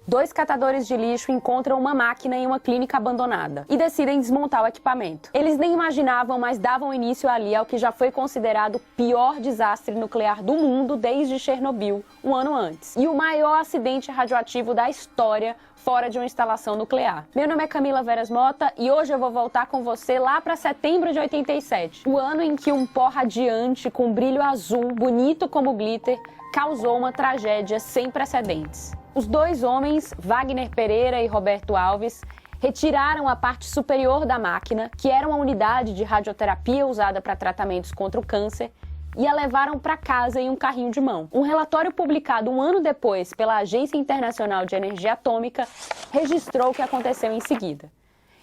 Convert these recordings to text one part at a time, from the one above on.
Dois catadores de lixo encontram uma máquina em uma clínica abandonada e decidem desmontar o equipamento. Eles nem imaginavam, mas davam início ali ao que já foi considerado o pior desastre nuclear do mundo desde Chernobyl, um ano antes, e o maior acidente radioativo da história fora de uma instalação nuclear. Meu nome é Camila Veras Mota e hoje eu vou voltar com você lá para setembro de 87, o ano em que um pó radiante com brilho azul, bonito como glitter, causou uma tragédia sem precedentes. Os dois homens, Wagner Pereira e Roberto Alves, retiraram a parte superior da máquina, que era uma unidade de radioterapia usada para tratamentos contra o câncer, e a levaram para casa em um carrinho de mão. Um relatório publicado um ano depois pela Agência Internacional de Energia Atômica registrou o que aconteceu em seguida.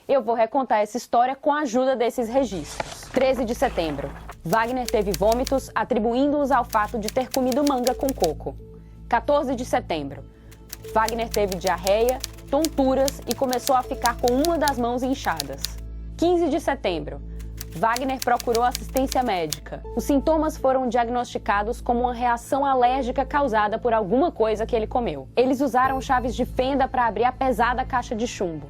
Eu vou recontar essa história com a ajuda desses registros. 13 de setembro. Wagner teve vômitos, atribuindo-os ao fato de ter comido manga com coco. 14 de setembro. Wagner teve diarreia, tonturas e começou a ficar com uma das mãos inchadas. 15 de setembro. Wagner procurou assistência médica. Os sintomas foram diagnosticados como uma reação alérgica causada por alguma coisa que ele comeu. Eles usaram chaves de fenda para abrir a pesada caixa de chumbo.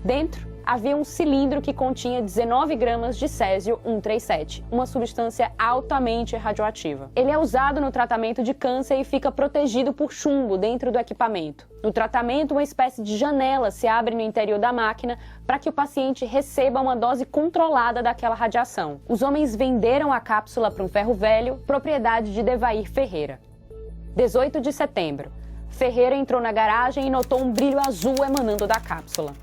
Dentro, havia um cilindro que continha 19 gramas de césio-137, uma substância altamente radioativa. Ele é usado no tratamento de câncer e fica protegido por chumbo dentro do equipamento. No tratamento, uma espécie de janela se abre no interior da máquina para que o paciente receba uma dose controlada daquela radiação. Os homens venderam a cápsula para um ferro velho, propriedade de Devair Ferreira. 18 de setembro. Ferreira entrou na garagem e notou um brilho azul emanando da cápsula.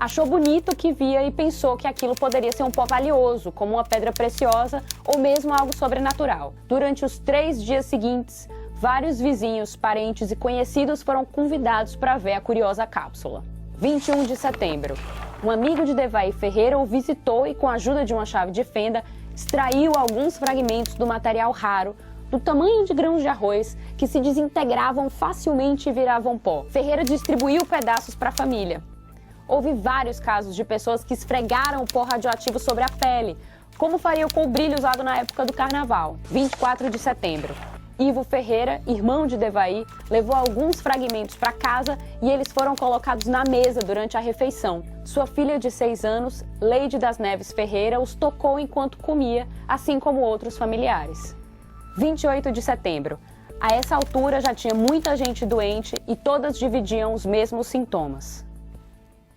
Achou bonito o que via e pensou que aquilo poderia ser um pó valioso, como uma pedra preciosa ou mesmo algo sobrenatural. Durante os 3 dias seguintes, vários vizinhos, parentes e conhecidos foram convidados para ver a curiosa cápsula. 21 de setembro. Um amigo de Devair Ferreira o visitou e, com a ajuda de uma chave de fenda, extraiu alguns fragmentos do material raro, do tamanho de grãos de arroz, que se desintegravam facilmente e viravam pó. Ferreira distribuiu pedaços para a família. Houve vários casos de pessoas que esfregaram o pó radioativo sobre a pele, como fariam com o brilho usado na época do carnaval. 24 de setembro. Ivo Ferreira, irmão de Devair, levou alguns fragmentos para casa e eles foram colocados na mesa durante a refeição. Sua filha de 6 anos, Leide das Neves Ferreira, os tocou enquanto comia, assim como outros familiares. 28 de setembro. A essa altura já tinha muita gente doente e todas dividiam os mesmos sintomas: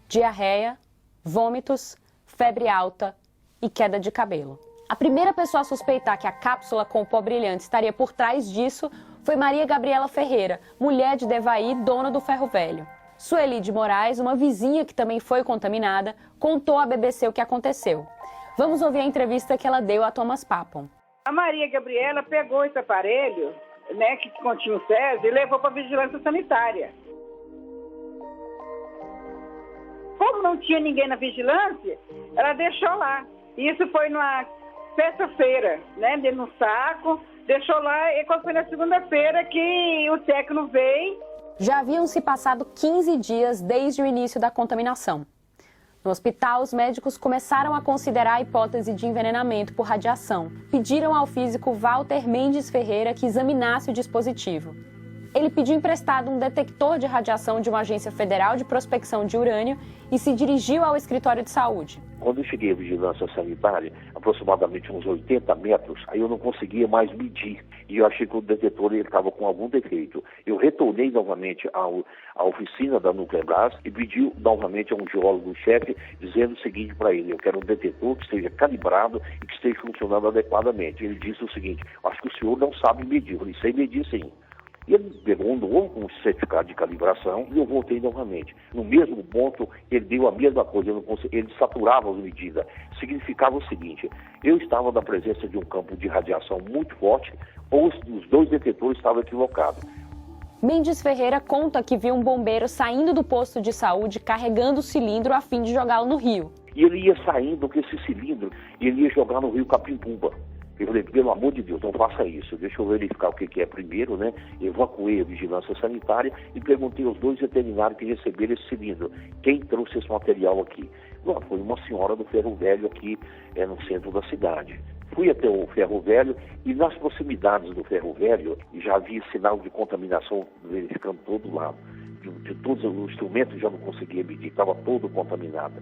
diarreia, vômitos, febre alta e queda de cabelo. A primeira pessoa a suspeitar que a cápsula com o pó brilhante estaria por trás disso foi Maria Gabriela Ferreira, mulher de Devair, dona do ferro velho. Sueli de Moraes, uma vizinha que também foi contaminada, contou à BBC o que aconteceu. Vamos ouvir a entrevista que ela deu a Thomas Papon. A Maria Gabriela pegou esse aparelho, que continha o césio, e levou para a vigilância sanitária. Como não tinha ninguém na vigilância, ela deixou lá. Isso foi numa sexta-feira, dentro de um saco, deixou lá, e quando foi na segunda-feira que o técnico veio. Já haviam se passado 15 dias desde o início da contaminação. No hospital, os médicos começaram a considerar a hipótese de envenenamento por radiação. Pediram ao físico Walter Mendes Ferreira que examinasse o dispositivo. Ele pediu emprestado um detector de radiação de uma agência federal de prospecção de urânio e se dirigiu ao escritório de saúde. Quando eu cheguei à vigilância sanitária, aproximadamente uns 80 metros, aí eu não conseguia mais medir. E eu achei que o detetor estava com algum defeito. Eu retornei novamente à oficina da Nucleabras e pedi novamente a um geólogo-chefe, dizendo o seguinte para ele: eu quero um detetor que esteja calibrado e que esteja funcionando adequadamente. Ele disse o seguinte: acho que o senhor não sabe medir. Eu falei: sei medir sim. E ele pegou um novo certificado de calibração e eu voltei novamente. No mesmo ponto, ele deu a mesma coisa, ele saturava as medidas. Significava o seguinte: eu estava na presença de um campo de radiação muito forte, ou os dois detetores estavam equivocados. Mendes Ferreira conta que viu um bombeiro saindo do posto de saúde carregando o cilindro a fim de jogá-lo no rio. E ele ia saindo com esse cilindro e ele ia jogar no rio Capim-Pumba. Eu falei: pelo amor de Deus, não faça isso, deixa eu verificar o que é primeiro, Evacuei a vigilância sanitária e perguntei aos 2 veterinários que receberam esse cilindro: quem trouxe esse material aqui? Não, foi uma senhora do Ferro Velho aqui no centro da cidade. Fui até o Ferro Velho e nas proximidades do Ferro Velho já havia sinal de contaminação verificando todo lado. de todos os instrumentos já não conseguia medir, estava todo contaminado.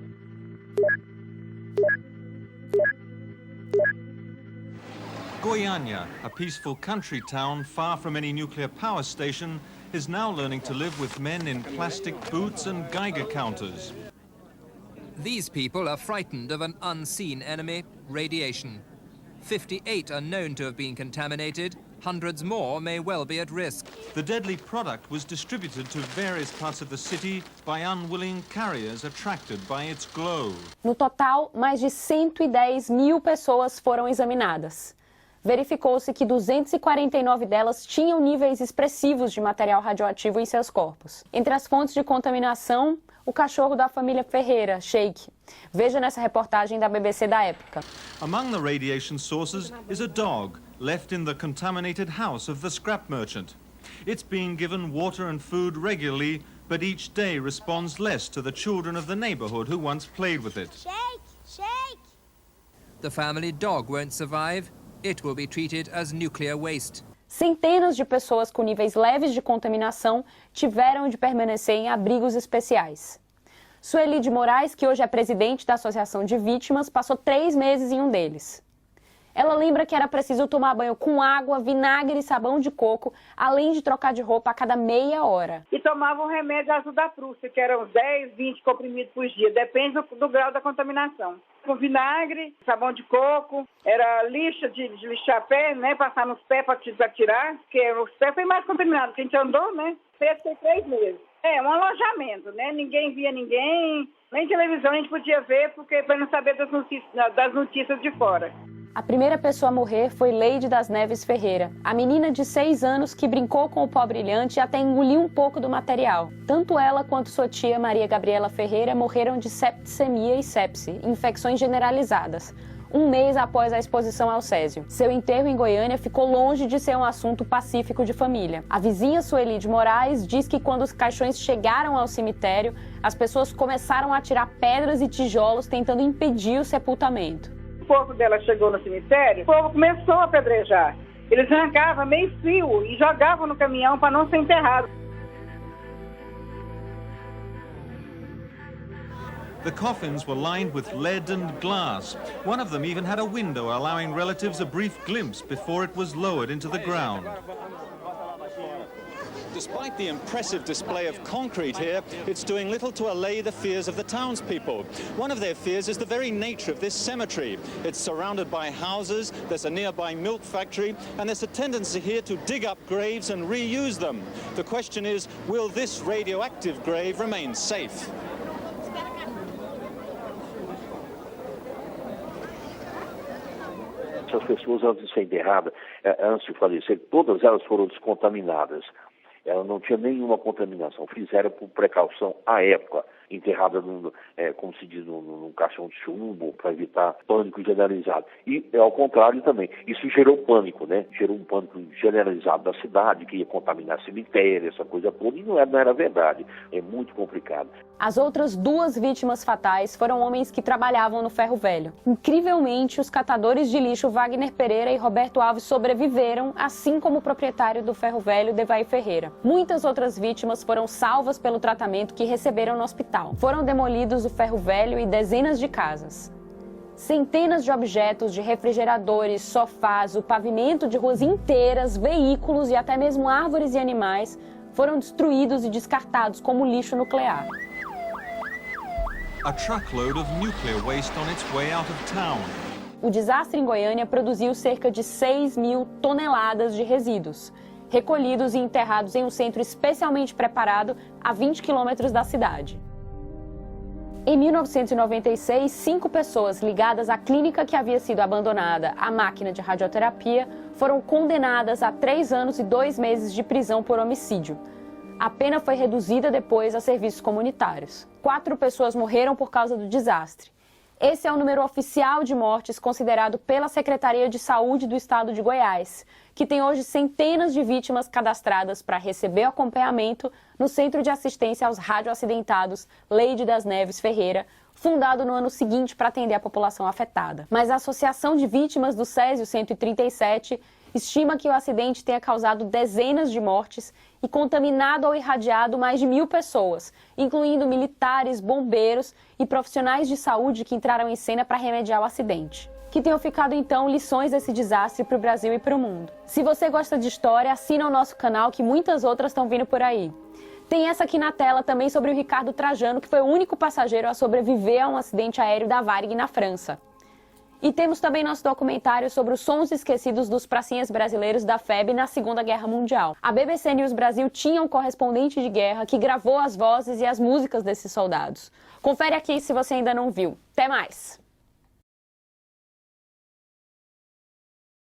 Goiânia, a peaceful country town far from any nuclear power station, is now learning to live with men in plastic boots and Geiger counters. These people are frightened of an unseen enemy, radiation. 58 are known to have been contaminated. Hundreds more may well be at risk. The deadly product was distributed to various parts of the city by unwilling carriers attracted by its glow. No total, mais de 110 mil pessoas foram examinadas. Verificou-se que 249 delas tinham níveis expressivos de material radioativo em seus corpos. Entre as fontes de contaminação, o cachorro da família Ferreira, Shake. Veja nessa reportagem da BBC da época. Among the radiation sources is a dog left in the contaminated house of the scrap merchant. It's being given water and food regularly, but each day responds less to the children of the neighborhood who once played with it. Shake! Shake! The family dog won't survive. It will be treated as nuclear waste. Centenas de pessoas com níveis leves de contaminação tiveram de permanecer em abrigos especiais. Sueli de Moraes, que hoje é presidente da Associação de Vítimas, passou 3 meses em um deles. Ela lembra que era preciso tomar banho com água, vinagre e sabão de coco, além de trocar de roupa a cada meia hora. E tomava um remédio azul da Prússia, que eram 10, 20 comprimidos por dia, depende do grau da contaminação. Com vinagre, sabão de coco, era lixa de lixar pé, né, passar nos pés para tirar, porque os pés foi mais contaminado, que a gente andou, né, fez 3 meses. É, um alojamento, né, ninguém via ninguém, nem televisão a gente podia ver, porque para não saber das notícias de fora. A primeira pessoa a morrer foi Leide das Neves Ferreira, a menina de 6 anos que brincou com o pó brilhante e até engoliu um pouco do material. Tanto ela quanto sua tia Maria Gabriela Ferreira morreram de septicemia e sepse, infecções generalizadas, 1 mês após a exposição ao césio. Seu enterro em Goiânia ficou longe de ser um assunto pacífico de família. A vizinha Sueli de Moraes diz que quando os caixões chegaram ao cemitério, as pessoas começaram a tirar pedras e tijolos tentando impedir o sepultamento. O corpo dela chegou no cemitério, o povo começou a apedrejar. Eles arrancavam meio fio e jogavam no caminhão para não ser enterrado. The coffins were lined with lead and glass. One of them even had a window allowing relatives a brief glimpse before it was lowered into the ground. Despite the impressive display of concrete here, it's doing little to allay the fears of the townspeople. One of their fears is the very nature of this cemetery. It's surrounded by houses, there's a nearby milk factory, and there's a tendency here to dig up graves and reuse them. The question is, will this radioactive grave remain safe? Essas pessoas, antes de ser enterradas, antes de falecer, todas elas foram descontaminadas. Ela não tinha nenhuma contaminação. Fizeram por precaução à época, enterrada, como se diz, num caixão de chumbo, para evitar pânico generalizado. E, ao contrário também, isso gerou pânico, né? Gerou um pânico generalizado da cidade, que ia contaminar cemitério, essa coisa toda, e não era verdade. É muito complicado. As outras 2 vítimas fatais foram homens que trabalhavam no ferro velho. Incrivelmente, os catadores de lixo Wagner Pereira e Roberto Alves sobreviveram, assim como o proprietário do ferro velho, Devair Ferreira. Muitas outras vítimas foram salvas pelo tratamento que receberam no hospital. Foram demolidos o ferro velho e dezenas de casas. Centenas de objetos de refrigeradores, sofás, o pavimento de ruas inteiras, veículos e até mesmo árvores e animais foram destruídos e descartados como lixo nuclear. A truckload of nuclear waste on its way out of town. O desastre em Goiânia produziu cerca de 6.000 toneladas de resíduos, recolhidos e enterrados em um centro especialmente preparado a 20 quilômetros da cidade. Em 1996, 5 pessoas ligadas à clínica que havia sido abandonada à máquina de radioterapia foram condenadas a 3 anos e 2 meses de prisão por homicídio. A pena foi reduzida depois a serviços comunitários. 4 pessoas morreram por causa do desastre. Esse é o número oficial de mortes considerado pela Secretaria de Saúde do Estado de Goiás, que tem hoje centenas de vítimas cadastradas para receber acompanhamento no Centro de Assistência aos Radioacidentados Leide das Neves Ferreira, fundado no ano seguinte para atender a população afetada. Mas a Associação de Vítimas do Césio 137 estima que o acidente tenha causado dezenas de mortes e contaminado ou irradiado mais de 1.000 pessoas, incluindo militares, bombeiros e profissionais de saúde que entraram em cena para remediar o acidente. Que tenham ficado, então, lições desse desastre para o Brasil e para o mundo. Se você gosta de história, assina o nosso canal, que muitas outras estão vindo por aí. Tem essa aqui na tela também sobre o Ricardo Trajano, que foi o único passageiro a sobreviver a um acidente aéreo da Varig na França. E temos também nosso documentário sobre os sons esquecidos dos pracinhas brasileiros da FEB na Segunda Guerra Mundial. A BBC News Brasil tinha um correspondente de guerra que gravou as vozes e as músicas desses soldados. Confere aqui se você ainda não viu. Até mais!